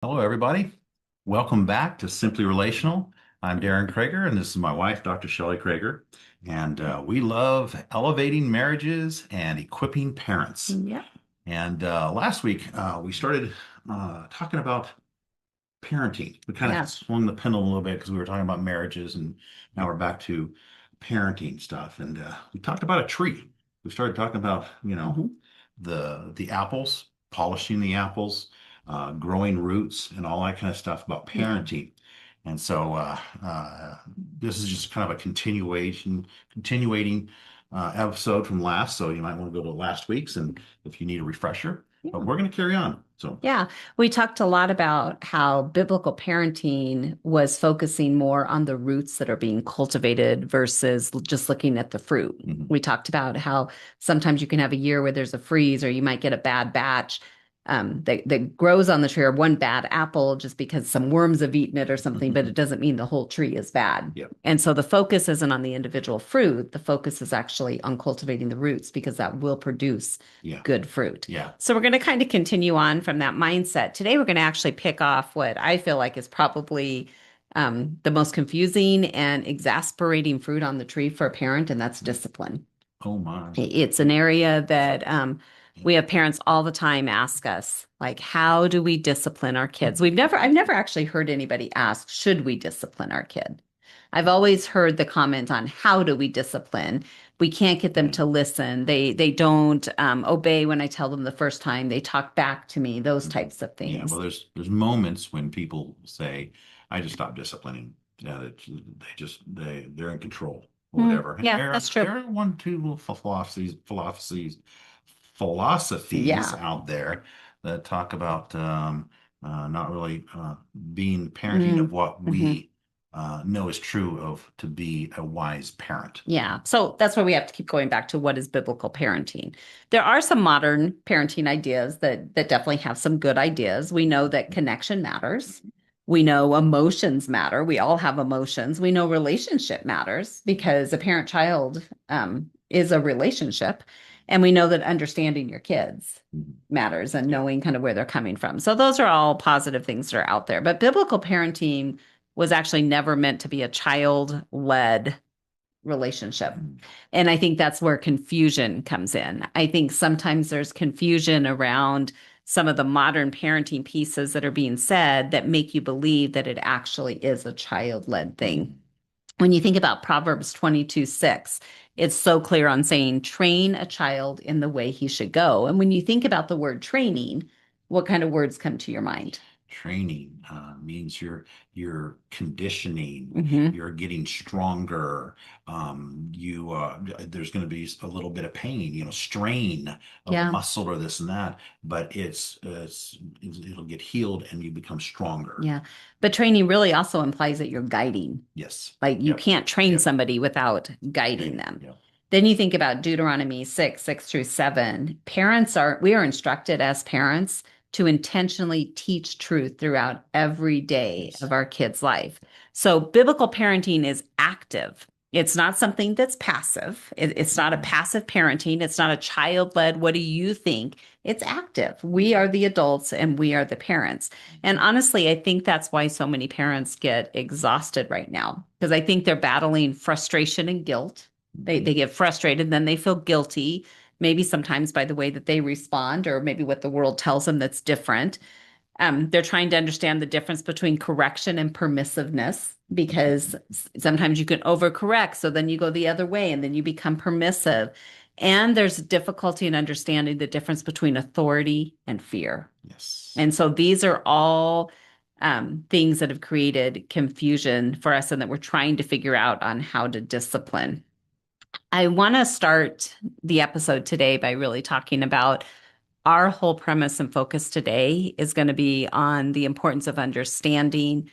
Hello, everybody. Welcome back to Simply Relational. I'm Darren Krager, and this is my wife, Dr. Shelley Krager. And we love elevating marriages and equipping parents. Yeah. And last week, we started talking about parenting. We kind of Yeah. swung the pendulum a little bit because we were talking about marriages, and now we're back to parenting stuff. And we talked about a tree. We started talking about, Hmm. the apples, polishing the apples, growing roots, and all that kind of stuff about Yeah. parenting. And so this is just kind of a continuating episode from last. So you might want to go to last week's, and if you need a refresher, but Yeah. we're going to carry on. So. Yeah. We talked a lot about how biblical parenting was focusing more on the roots that are being cultivated versus just looking at the fruit. Mhm. We talked about how sometimes you can have a year where there's a freeze or you might get a bad batch that grows on the tree or one bad apple just because some worms have eaten it or something, but it doesn't mean the whole tree is bad. Yep. And so the focus isn't on the individual fruit. The focus is actually on cultivating the roots because that will produce Yeah. good fruit. Yeah. So we're going to kind of continue on from that mindset. Today, we're going to actually pick off what I feel like is probably the most confusing and exasperating fruit on the tree for a parent, and that's discipline. Oh my. It's an area that we have parents all the time ask us, like, how do we discipline our kids? I've never actually heard anybody ask, should we discipline our kid? I've always heard the comment on how do we discipline? We can't get them to listen. They don't obey when I tell them the first time. They talk back to me. Those types of Yeah, things. well, there's moments when people say, "I just stopped disciplining." Yeah, they're in control or whatever. And Yeah, there that's true. there are one, two little philosophies Yeah. out there that talk about not really being parenting of Mm, what mhm. we know is true of to be a wise parent. Yeah. So that's where we have to keep going back to what is biblical parenting. There are some modern parenting ideas that definitely have some good ideas. We know that connection matters. We know emotions matter. We all have emotions. We know relationship matters because a parent-child is a relationship. And we know that understanding your kids Mhm. matters and Yeah. knowing kind of where they're coming from. So those are all positive things that are out there. But biblical parenting was actually never meant to be a child-led relationship. Mhm. And I think that's where confusion comes in. I think sometimes there's confusion around some of the modern parenting pieces that are being said that make you believe that it actually is a child-led thing. When you think about Proverbs 22:6, it's so clear on saying, train a child in the way he should go. And when you think about the word training, what kind of words come to your mind? Training means you're conditioning, Hmm. you're getting stronger. You there's going to be a little bit of pain, strain of a Yeah. muscle or this and that, but it'll get healed and you become stronger. Yeah. But training really also implies that you're guiding. Yes. Like you Yep. can't train Yep. somebody without guiding Training. them. Yep. Then you think about Deuteronomy 6:6 through 7. We are instructed as parents to intentionally teach truth throughout every day Yes. of our kids' life. So biblical parenting is active. It's not something that's passive. It's not a passive parenting. It's not a child-led, what do you think? It's active. We are the adults and we are the parents. And honestly, I think that's why so many parents get exhausted right now, because I think they're battling frustration and guilt. They Mhm. get frustrated, then they feel guilty, maybe sometimes by the way that they respond, or maybe what the world tells them that's different. They're trying to understand the difference between correction and permissiveness because sometimes you can overcorrect. So then you go the other way and then you become permissive. And there's difficulty in understanding the difference between authority and fear. Yes. And so these are all things that have created confusion for us and that we're trying to figure out on how to discipline. I want to start the episode today by really talking about our whole premise and focus today is going to be on the importance of understanding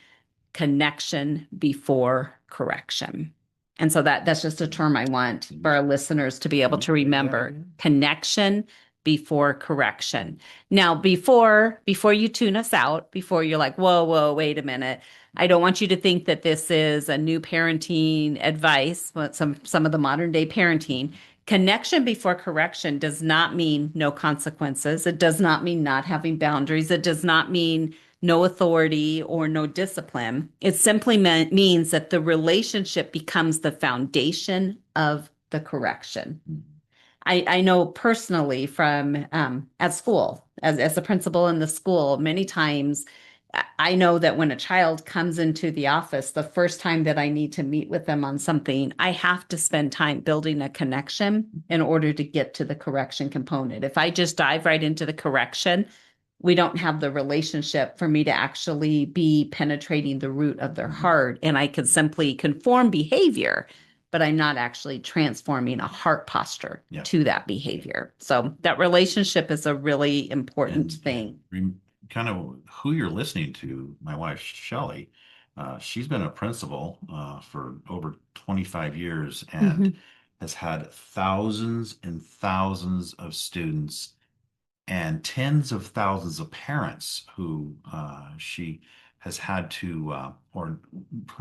connection before correction. And so that's just a term I want Can you for our listeners to be able can you to say that remember. again? Connection before correction. Now, before you tune us out, before you're like, whoa, wait a minute. I don't want you to think that this is a new parenting advice, but some of the modern day parenting. Connection before correction does not mean no consequences. It does not mean not having boundaries. It does not mean no authority, or no discipline. It simply means that the relationship becomes the foundation of the correction. I know personally from at school, as a principal in the school, many times I know that when a child comes into the office, the first time that I need to meet with them on something, I have to spend time building a connection in order to get to the correction component. If I just dive right into the correction, we don't have the relationship for me to actually be penetrating the root of their heart. And I can simply conform behavior, but I'm not actually transforming a heart posture Yeah. to that behavior. So that relationship is a really important thing. Kind of who you're listening to, my wife, Shelley, she's been a principal for over 25 years and Mhm. has had thousands and thousands of students and tens of thousands of parents who she has had to, or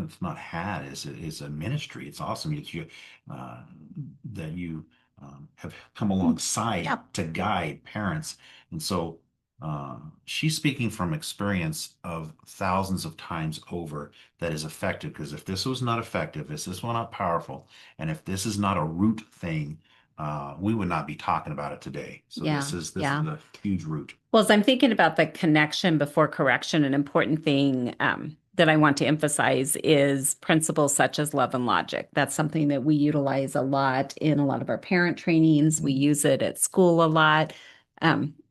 it's not had, is a ministry. It's awesome uh, that you have come alongside Yeah. to guide parents. And so she's speaking from experience of thousands of times over that is effective. Because if this was not effective, if this was not powerful, and if this is not a root thing, we would not be talking about it today. So Yeah. this is Yeah. a huge root. Well, as I'm thinking about the connection before correction, an important thing that I want to emphasize is principles such as love and logic. That's something that we utilize a lot in a lot of our parent trainings. We use it at school a lot.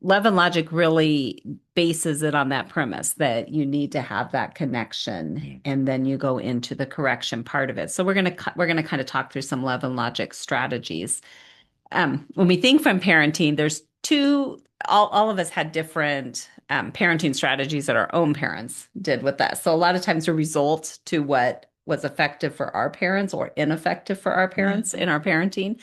Love and logic really bases it on that premise that you need to have that connection, and then you go into the correction part of it. So we're gonna kind of talk through some love and logic strategies. When we think from parenting, there's two, all of us had different parenting strategies that our own parents did with us. So a lot of times we result to what was effective for our parents or ineffective for our parents in our parenting.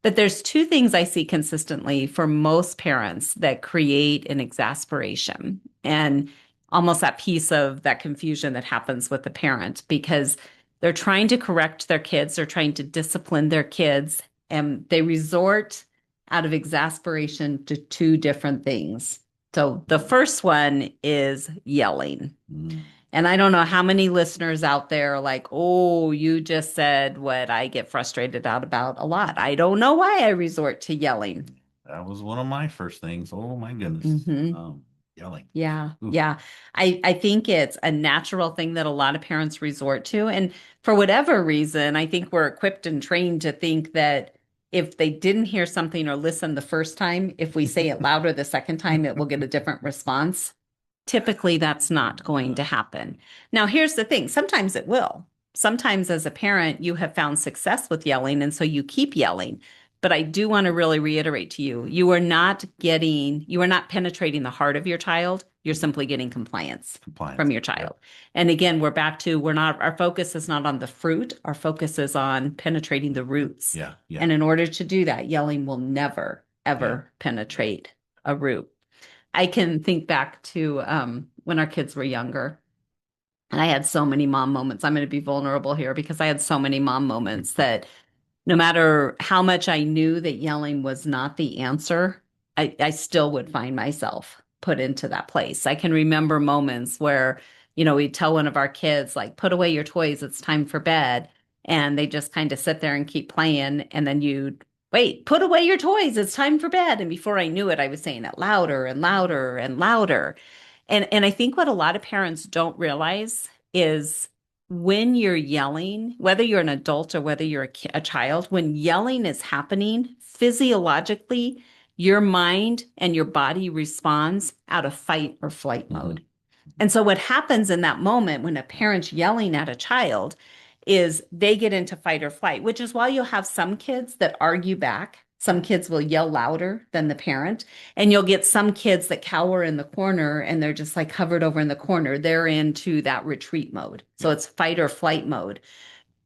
But there's two things I see consistently for most parents that create an exasperation and almost that piece of that confusion that happens with the parent because they're trying to correct their kids, they're trying to discipline their kids, and they resort out of exasperation to two different things. So the first one is yelling. Mm. And I don't know how many listeners out there are like, oh, you just said what I get frustrated out about a lot. I don't know why I resort to yelling. That was one of my first things. Oh my goodness. Hmm. Yelling. Yeah, Oof. yeah. I think it's a natural thing that a lot of parents resort to. And for whatever reason, I think we're equipped and trained to think that if they didn't hear something or listen the first time, if we say it louder the second time, it will get a different response. Typically, that's not going to happen. Now, here's the thing. Sometimes it will. Sometimes as a parent, you have found success with yelling, and so you keep yelling. But I do want to really reiterate to you, you are not penetrating the heart of your child. You're simply getting compliance Compliance. from your Yep. child. And again, we're back to our focus is not on the fruit. Our focus is on penetrating the roots. Yeah. Yeah. And in order to do that, yelling will never, Yeah. ever penetrate a root. I can think back to when our kids were younger. And I had so many mom moments. I'm going to be vulnerable here because I had so many mom moments that no matter how much I knew that yelling was not the answer, I still would find myself put into that place. I can remember moments where, we'd tell one of our kids, like, put away your toys, it's time for bed. And they just kind of sit there and keep playing. And then you'd wait, put away your toys, it's time for bed. And before I knew it, I was saying it louder and louder and louder. And I think what a lot of parents don't realize is when you're yelling, whether you're an adult or whether you're a child, when yelling is happening, physiologically, your mind and your body responds out of fight or flight mode. And so what happens in that moment when a parent's yelling at a child is they get into fight or flight, which is why you'll have some kids that argue back. Some kids will yell louder than the parent, and you'll get some kids that cower in the corner and they're just like covered over in the corner. They're into that retreat mode. So it's fight or flight mode.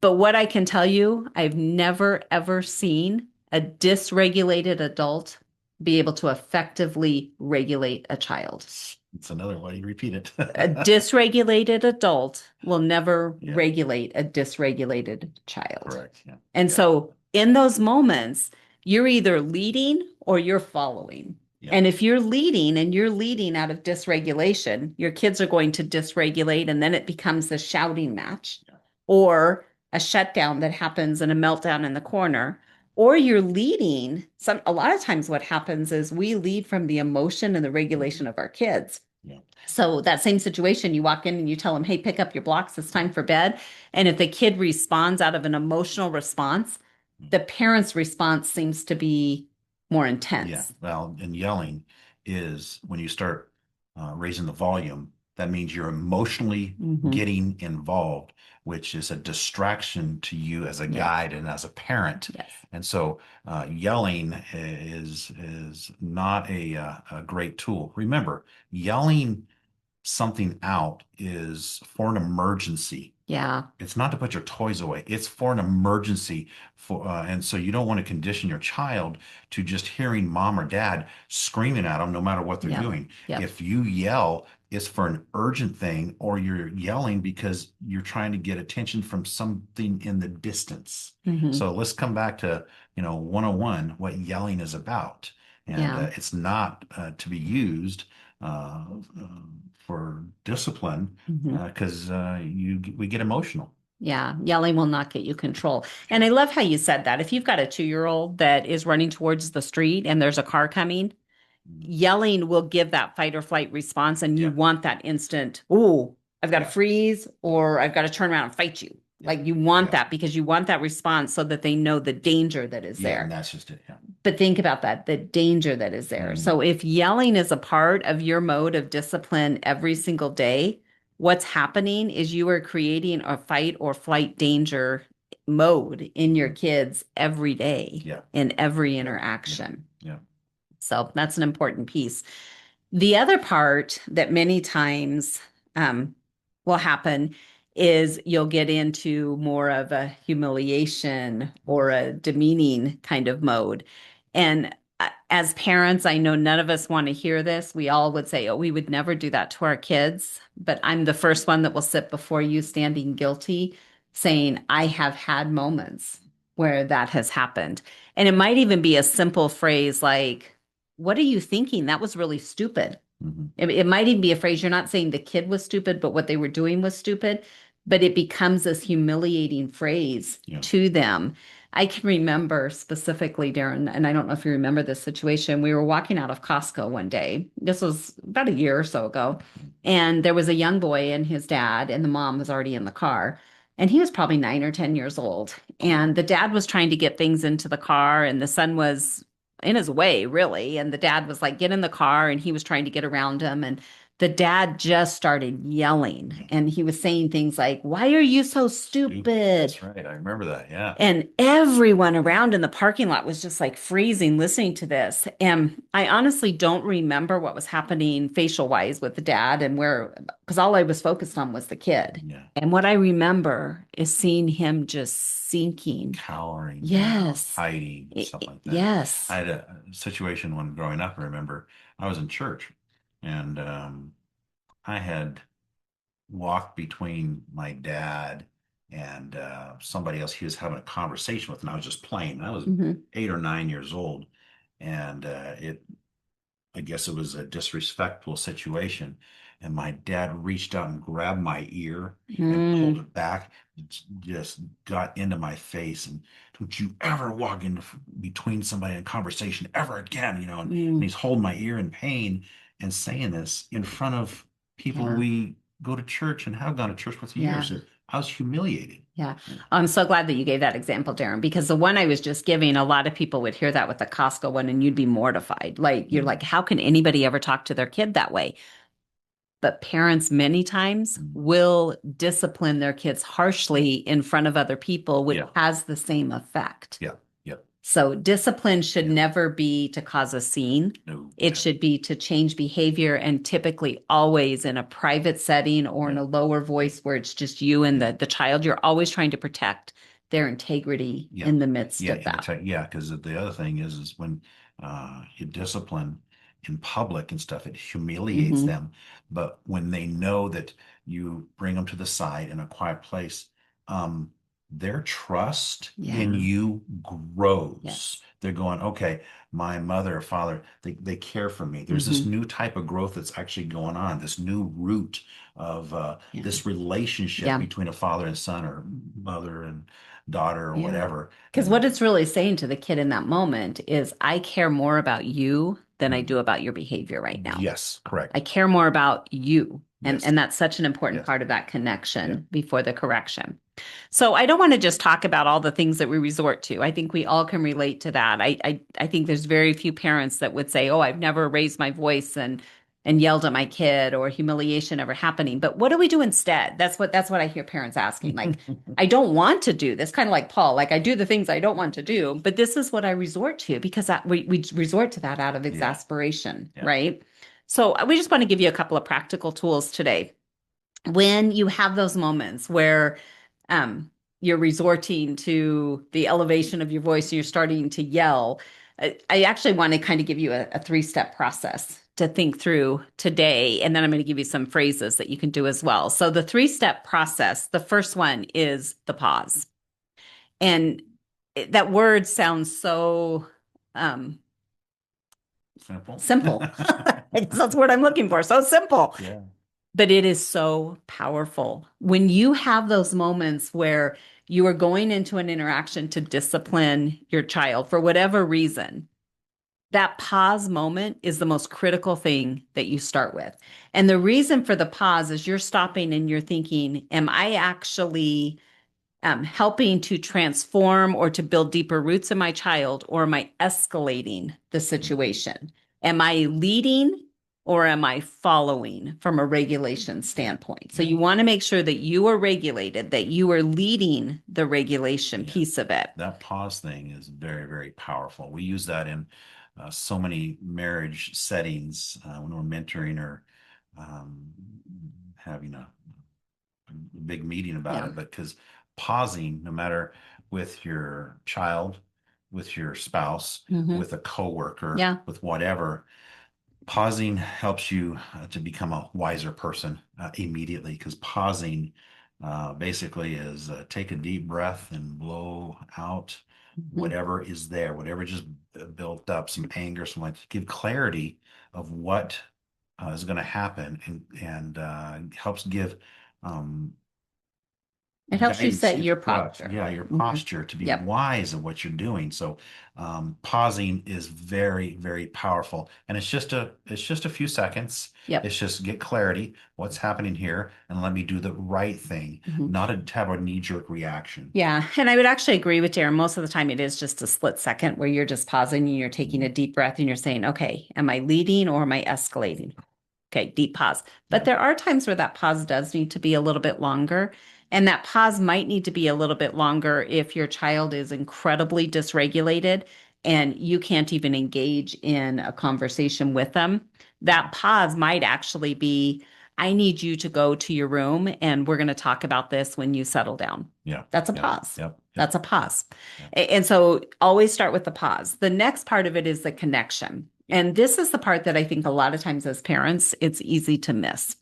But what I can tell you, I've never ever seen a dysregulated adult be able to effectively regulate a child. It's another way you repeat it. A dysregulated adult will never Yeah. regulate a dysregulated child. Correct. Yeah. And Yeah. so in those moments, you're either leading or you're following. Yeah. And if you're leading and you're leading out of dysregulation, your kids are going to dysregulate, and then it becomes a shouting match Yeah. or a shutdown that happens and a meltdown in the corner. Or you're leading. A lot of times what happens is we lead from the emotion and the regulation Mhm. of our kids. Yeah. So that same situation, you walk in and you tell them, "Hey, pick up your blocks. It's time for bed." And if the kid responds out of an emotional response, the parent's response seems to be more Yeah, intense. well, and yelling is when you start raising the volume, that means you're emotionally Hmm. getting involved, which is a distraction to you as a Yes. guide and as a parent. Yes. And so yelling is not a great tool. Remember, yelling something out is for an emergency. Yeah. It's not to put your toys away. It's for an emergency and so you don't want to condition your child to just hearing mom or dad screaming at them no matter what they're Yep. doing. Yep. If you yell, it's for an urgent thing, or you're yelling because you're trying to get attention from something in the distance. Hmm. So let's come back to, 101, what yelling is about. And Yeah. it's not to be used uh, for discipline Hmm. because we get emotional. Yeah. Yelling will not get you control. And I love how you said that. If you've got a 2-year-old that is running towards the street and there's a car coming, Mhm. yelling will give that fight or flight response, and you Yeah, want that instant, "Ooh, I've got to yeah, freeze yeah, or I've got to turn around and fight you." yeah, Like you want yeah, that because you want that response so that they know the danger that is yeah, and there. that's just it. Yeah. But think about that, the danger that is there. Mhm. So if yelling is a part of your mode of discipline every single day, what's happening is you are creating a fight or flight danger mode in your Mhm. kids every day Yeah, in every yeah, yeah, interaction. yeah. So that's an important piece. The other part that many times um, will happen is you'll get into more of a humiliation or a demeaning kind of mode. And as parents, I know none of us want to hear this. We all would say, "Oh, we would never do that to our kids." But I'm the first one that will sit before you standing guilty, saying, "I have had moments where that has happened." And it might even be a simple phrase like, "What are you thinking? That was really stupid." Mhm. It might even be a phrase. You're not saying the kid was stupid, but what they were doing was stupid. But it becomes this humiliating phrase Yeah. to them. I can remember specifically, Darren, and I don't know if you remember this situation. We were walking out of Costco one day. This was about a year or so ago. And there was a young boy and his dad, and the mom was already in the car. And he was probably 9 or 10 years old. And the dad was trying to get things into the car, and the son was in his way, really. And the dad was like, "Get in the car." And he was trying to get around him. And the dad just started yelling. Yeah. And he was saying things like, "Why are you so Stupid. stupid?" That's right. I remember that. Yeah. And everyone around in the parking lot was just like freezing listening to this. And I honestly don't remember what was happening facial wise with the dad and where, because all I was focused on was the kid. Yeah. And what I remember is seeing him just sinking. Cowering down, Yes. hiding, stuff like that. I Yes. had a situation when growing up. I remember I was in church, and I had walked between my dad and somebody else he was having a conversation with, and I was just playing. I was Hmm. 8 or 9 years old, and I guess it was a disrespectful situation. And my dad reached out and grabbed my ear and pulled Mm, it back, just got into my face. And don't you ever walk in between somebody in a conversation ever again, and mm, he's holding my ear in pain and saying this in front of people yeah. we go to church and have gone to church with for Yeah. years. I was humiliated. Yeah. I'm so glad that you gave that example, Darren, because the one I was just giving, a lot of people would hear that with the Costco one and you'd be mortified. Like, you're like, Mm, how can anybody ever talk to their kid that way? But parents, many times, mm. will discipline their kids harshly in front of other people, which Yeah, has the same effect. yeah, yeah, So, discipline should yeah. never be to cause a scene. No, It should be to change behavior, and typically always in a private setting or in yeah, a lower voice where it's just you and yeah. the child. You're always trying to protect their integrity Yeah, in the midst yeah, of in the that. tech, yeah, because the other thing is when you discipline in public and stuff, it humiliates Hmm. them. But when they know that you bring them to the side in a quiet place, um, their trust in Yeah. you grows. Yes. They're going, okay, my mother or father, they care for me. There's this Hmm. new type of growth that's actually going on, this new root of Yeah. this relationship Yeah. between a father and son or mother and daughter or Yeah. whatever. Because what And it's really saying to the kid in that moment is, I care more about you than I mm, do about your behavior right now. yes, I correct. care more about you. Yes, And that's such an important yes, part of that yeah. connection before the correction. So I don't want to just talk about all the things that we resort to. I think we all can relate to that. I think there's very few parents that would say, "Oh, I've never raised my voice and yelled at my kid or humiliation ever happening." But what do we do instead? That's what I hear parents asking. Like, I don't want to do this, kind of like Paul. Like, I do the things I don't want to do, but this is what I resort to because we resort to that out of Yeah, exasperation, yeah. right? So we just want to give you a couple of practical tools today. When you have those moments where um, you're resorting to the elevation of your voice and you're starting to yell, I actually want to kind of give you a three-step process to think through today. And then I'm going to give you some phrases that you can do as well. So the three-step process, the first one is the pause. And that word sounds so um, Simple. simple. That's what I'm looking for. So simple. Yeah. But it is so powerful. When you have those moments where you are going into an interaction to discipline your child for whatever reason, that pause moment is the most critical thing that you start with. And the reason for the pause is you're stopping and you're thinking, am I actually helping to transform or to build deeper roots in my child, or am I escalating the Mhm. situation? Am I leading or am I following from a regulation Yeah, standpoint? So yeah, you want to make sure that you are regulated, that you are leading the regulation yeah. piece of it. That pause thing is very, very powerful. We use that in so many marriage settings when we're mentoring or um, having a big meeting about Yeah. it. But because pausing, no matter with your child, with your spouse, Hmm. with a coworker, Yeah. with whatever, pausing helps you to become a wiser person immediately because pausing basically is take a deep breath and blow out Hmm. whatever is there, whatever just built up, some anger, some like give clarity of what is going to happen and helps give um, It helps you guidance set gives your what posture. yeah your Hmm. posture to be Yep. wise of what you're doing. So pausing is very, very powerful, and it's just a few seconds. Yep. It's just get clarity what's happening here and let me do the right thing, Hmm. not to have a knee-jerk reaction. Yeah, and I would actually agree with Darren. Most of the time, it is just a split second where you're just pausing and you're taking a Mhm. deep breath and you're saying, okay, am I leading or am I escalating? Okay, deep pause. But Yeah, there are times where that pause does need to be a little bit longer. And that pause might need to be a little bit longer if your child is incredibly dysregulated and you can't even engage in a conversation with them. That pause might actually be, I need you to go to your room and we're going to talk about this when you settle down. yeah, That's a yep, pause. yep, yep, That's a pause. yep. And so always start with the pause. The next part of it is the connection. And this is the part that I think a lot of times as parents, it's easy to miss.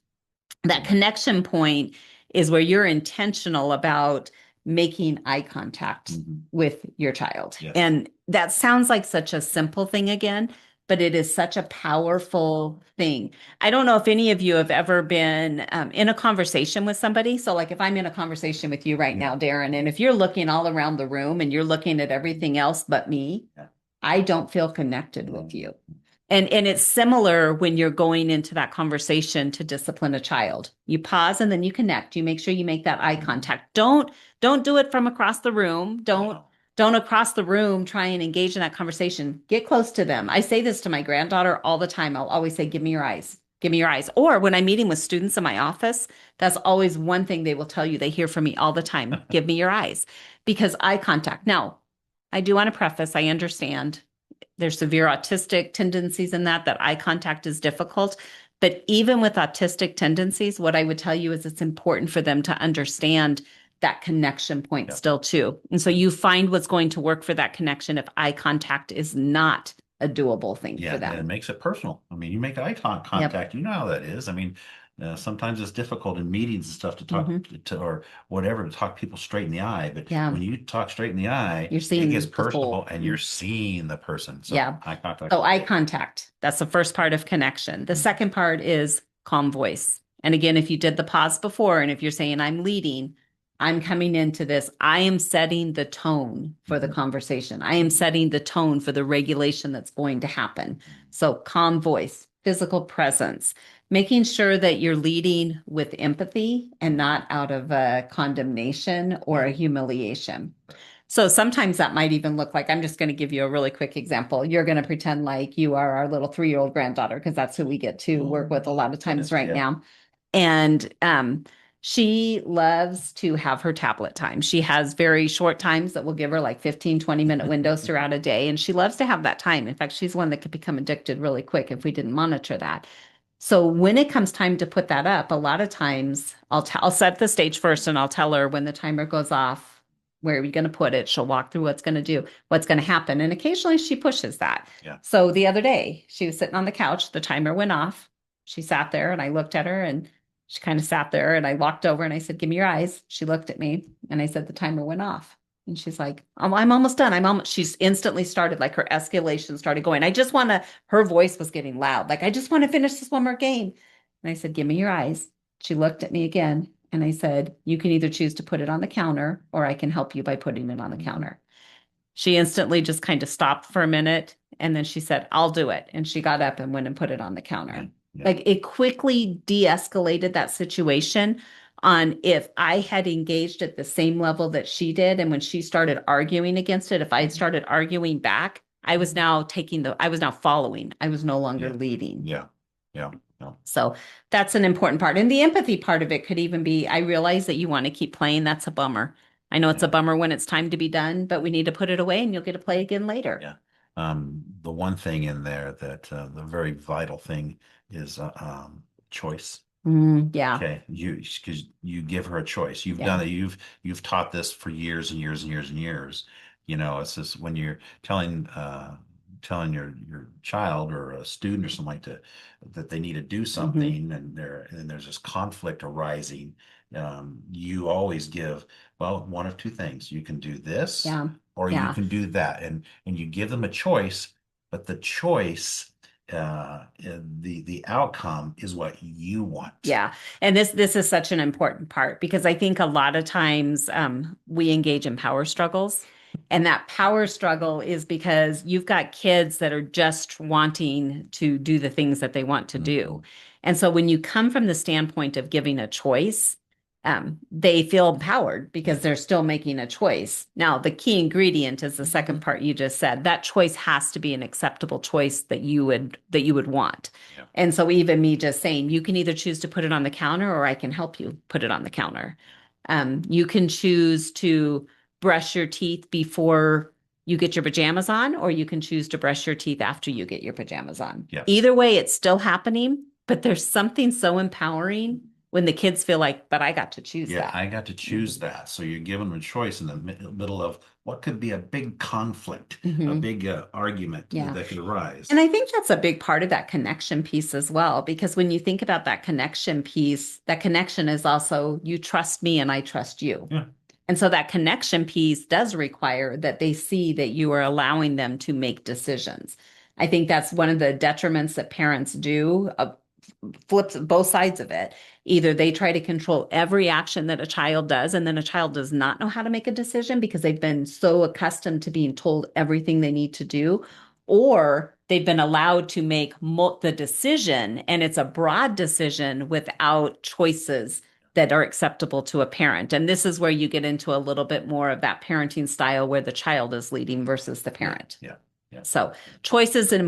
That Yeah. connection point is where you're intentional about making eye contact Mhm. with your child. Yes. And that sounds like such a simple thing again, but it is such a powerful thing. I don't know if any of you have ever been in a conversation with somebody. So, like if I'm in a conversation with you right Yeah. now, Darren, and if you're looking all around the room and you're looking at everything else but me, Yeah. I don't feel connected with Um, you. And it's similar when you're going into that conversation to discipline a child. You pause and then you connect. You make sure you make that eye mhm. contact. Don't do it from across the room. No. Don't across the room try and engage in that conversation. Get close to them. I say this to my granddaughter all the time. I'll always say, "Give me your eyes. Give me your eyes." Or when I'm meeting with students in my office, that's always one thing they will tell you. They hear from me all the time. "Give me your eyes." Because eye contact. Now, I do want to preface, I understand there's severe autistic tendencies in that eye contact is difficult. But even with autistic tendencies, what I would tell you is it's important for them to understand that connection point Yep. still too. And so you find what's going to work for that connection if eye contact is not a doable thing for Yeah, and it them. makes it personal. I mean, you make eye Yep. contact, you know how that is. I mean, Sometimes it's difficult in meetings and stuff to talk Hmm. to or whatever to talk people straight in the eye. But Yeah. when you talk straight in the eye, You're it gets seeing the personal full. and you're seeing the person. So Yeah. eye contact So is eye big. contact, that's the first part of connection. The Mhm. second part is calm voice. And again, if you did the pause before, and if you're saying, I'm leading, I'm coming into this, I am setting the tone for the Mhm. conversation. I am setting the tone for the regulation that's going to happen. So calm voice, physical presence, making sure that you're leading with empathy and Mhm. not out of a condemnation or Yeah. a humiliation. Right. So sometimes that might even look like, I'm just going to give you a really quick example. You're going to pretend like you are our little 3-year-old granddaughter, because that's who we get to Oh work with a my lot of times goodness. right Yeah. now. And she loves to have her tablet time. She has very short times that we'll give her, like 15, 20-minute windows throughout a day. And she loves to have that time. In fact, she's one that could become addicted really quick if we didn't monitor that. So when it comes time to put that up, a lot of times I'll set the stage first, and I'll tell her when the timer goes off, where are you going to put it? She'll walk through what's going to do, what's going to happen. And occasionally she pushes that. Yeah. So the other day she was sitting on the couch, the timer went off. She sat there and I looked at her, and she kind of sat there, and I walked over and I said, give me your eyes. She looked at me and I said, the timer went off. And she's like, I'm almost done. She's instantly started, like her escalation started going. Her voice was getting loud. Like, I just want to finish this one more game. And I said, give me your eyes. She looked at me again. And I said, you can either choose to put it on the counter, or I can help you by putting it on the Mhm. counter. She instantly just kind of stopped for a minute. And then she said, I'll do it. And she got up and went and put it on the Yeah. counter. Yeah. Like, it quickly de escalated that situation. On if I had engaged at the same level that she did, and when she started arguing against it, if I had Mhm. started arguing back, I was now following. I was no longer Yeah. leading. Yeah. Yeah. Yeah. So that's an important part. And the empathy part of it could even be, I realize that you want to keep playing. That's a bummer. I know it's a Yeah. bummer when it's time to be done, but we need to put it away and you'll get to play again later. Yeah. The one thing in there that the very vital thing is choice. Yeah. Okay, because you give her a choice. You've Yeah. done it. You've taught this for years and years and years and years. You know, it's just when you're telling your child or a student or something like that they need to do Hmm. something, and there's this conflict arising. You always give, well, one of two things. You can do this Yeah. or you Yeah. can do that, and you give them a choice, but the choice, the outcome is what you want. Yeah. And this is such an important part, because I think a lot of times we engage in power struggles. And that power struggle is because you've got kids that are just wanting to do the things that they want to do. Mhm. And so when you come from the standpoint of giving a choice, they feel empowered Yeah. because they're still making a choice. Now, the key ingredient is the second Mhm. part you just said. That choice has to be an acceptable choice that you would want. Yeah. And so even me just saying, you can either choose to put it on the counter, or I can help you put it on the counter. You can choose to brush your teeth before you get your pajamas on, or you can choose to brush your teeth after you get your pajamas on. Yes. Either way, it's still happening, but there's something so empowering when the kids feel like, but I got to choose Yeah, that. I got to choose that. So you're giving them a choice in the middle of what could be a big conflict, a Hmm. big argument Yeah. that could And arise. I think that's a big part of that connection piece as well, because when you think about that connection piece, that connection is also, you trust me and I trust you. Yeah. And so that connection piece does require that they see that you are allowing them to make decisions. I think that's one of the detriments that parents do, flips both sides of it. Either they try to control every action that a child does, and then a child does not know how to make a decision because they've been so accustomed to being told everything they need to do, or they've been allowed to make the decision, and it's a broad decision without choices that are acceptable to a parent. And this is where you get into a little bit more of that parenting style where the child is leading versus the Yeah. parent. Yeah. Yeah. So choice is an Yeah.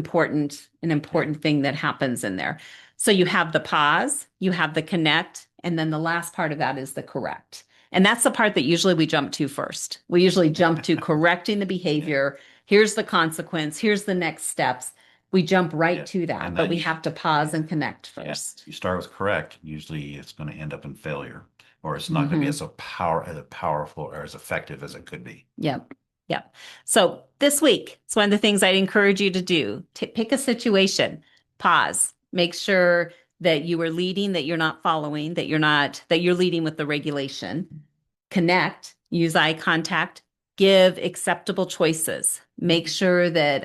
important thing that happens in there. So you have the pause, you have the connect, and then the last part of that is the correct. And that's the part that usually we jump to first. We usually jump to correcting the Yeah. behavior. Here's the consequence. Here's the next steps. We jump right Yeah. to that, And but then we have to pause yeah. and connect Yeah. first. You start with correct. Usually it's going to end up in failure, or it's not going to be Hmm. as powerful or as effective as it could be. Yep. Yep. So this week, it's one of the things I'd encourage you to do. Pick a situation, pause, make sure that you are leading, that you're not following, that you're leading with the regulation. Connect, use eye contact, give acceptable choices. Make sure that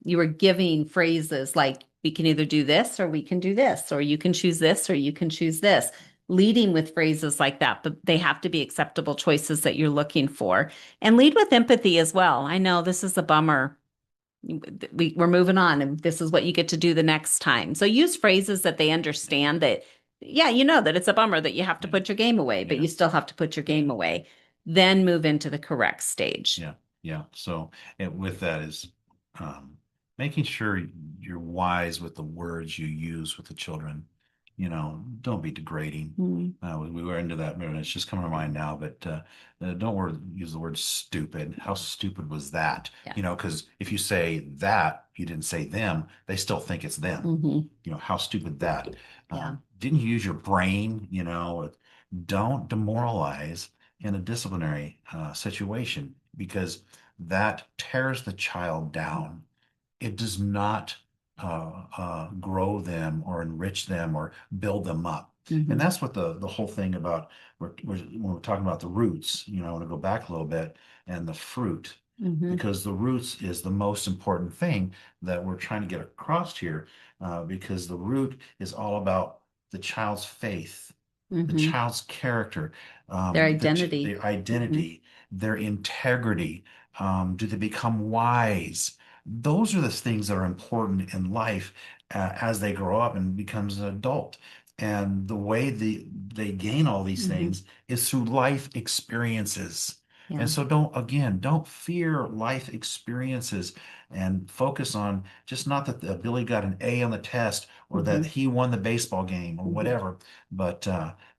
you are giving phrases like, we can either do this or we can do this, or you can choose this or you can choose this. Leading with phrases like that, but they have to be acceptable choices that you're looking for. And lead with empathy as well. I know this is a bummer. We're moving on, and this is what you get to do the next time. So use phrases that they understand that, yeah, you know that it's a bummer that you have to Yeah. put your game away, but Yeah. you still have to put your game away. Then move into the correct stage. Yeah, yeah. So with that is um, making sure you're wise with the words you use with the children. Don't be degrading. Mm, We were into that, and it's just coming to mind now. But use the word stupid. How stupid was that? yeah. Because if you say that, you didn't say them, they still think it's them. Hmm. How stupid that. Yeah. Didn't you use your brain? Don't demoralize in a disciplinary situation because that tears the child down. It does not grow them or enrich them or build them up. And Hmm. that's what the whole thing about when we're talking about the roots, I want to go back a little bit and the fruit, Hmm. because the roots is the most important thing that we're trying to get across here, because the root is all about the child's faith, the Hmm. child's character, Their identity. their Hmm. identity, their integrity. Do they become wise? Those are the things that are important in life as they grow up and becomes an adult. And the way they gain all these Hmm. things is through life experiences. And Yeah. so don't fear life experiences and focus on just not that Billy got an A on the test or that Hmm. he won the baseball game or Hmm. whatever, but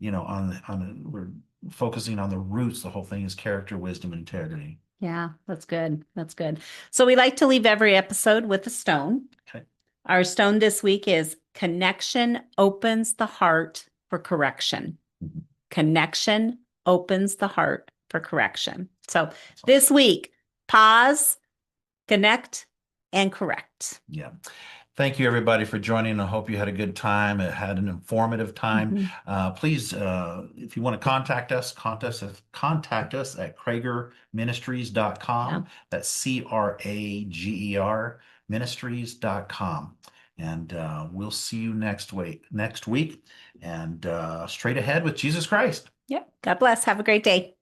we're focusing on the roots. The whole thing is character, wisdom, and integrity. Yeah, that's good. That's good. So we like to leave every episode with a stone. Okay. Our stone this week is connection opens the heart for correction. Mhm. Connection opens the heart for correction. So That's awesome. this week, pause, connect, and correct. Yeah. Thank you, everybody, for joining. I hope you had a good time. It had an informative time. Mhm. Please, if you want to contact us at Yeah. kragerministries.com. That's Crager ministries.com. And we'll see you next week, and straight ahead with Jesus Christ. Yep. God bless. Have a great day.